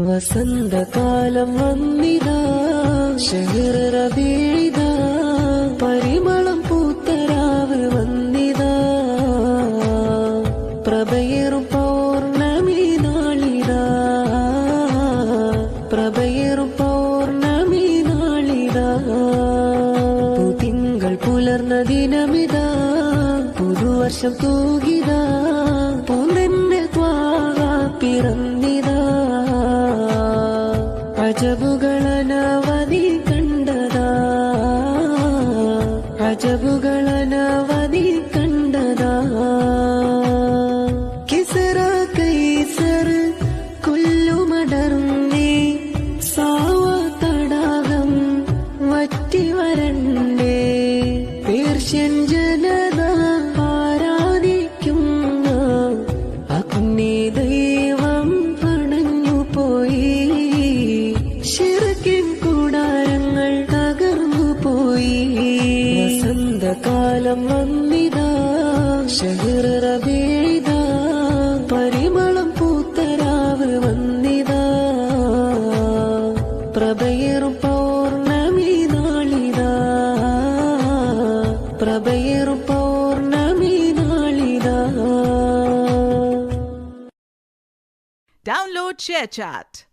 വസന്തകാലം വന്നിതാ, ശഹ്ർ റബീഇദാ, പരിമളം പൂത്തരാവ് വന്നിതാ, പ്രഭയേറും പൗർണമി നാളിതാ, പ്രഭയേറും പൗർണമി നാളിതാ, തിങ്കൾ പുലർന്ന ദിനമിതാ, പുതുവർഷം തൂകിതാ, പൂനെന്നെ ത്വാഹ പിറന്നിതാ, അജബുകളനവധി കണ്ടതാ, അജബുകളനവധി കണ്ടതാ, കിസ്റ കൈസർ കൊല്ലുമടർന്നേ, സാവ തടാകം വറ്റി വരണ്ടേ, പേർഷ്യൻ ജനത ആരാധിക്കുന്ന അഗ്നി ദൈവം അണഞ്ഞുപോയി, ശിർക്കിൻ കൂടാരങ്ങൾ തകർന്നുപോയി. വസന്തകാലം വന്നിതാ, ശഹ്ർ റബീഇദാ, പരിമളം പൂത്തരാവ് വന്നിതാ, പ്രഭയേറും പൗർണമി നാളിതാ, പ്രഭയേറും പൗർണമി നാളിതാ. Download ShareChat.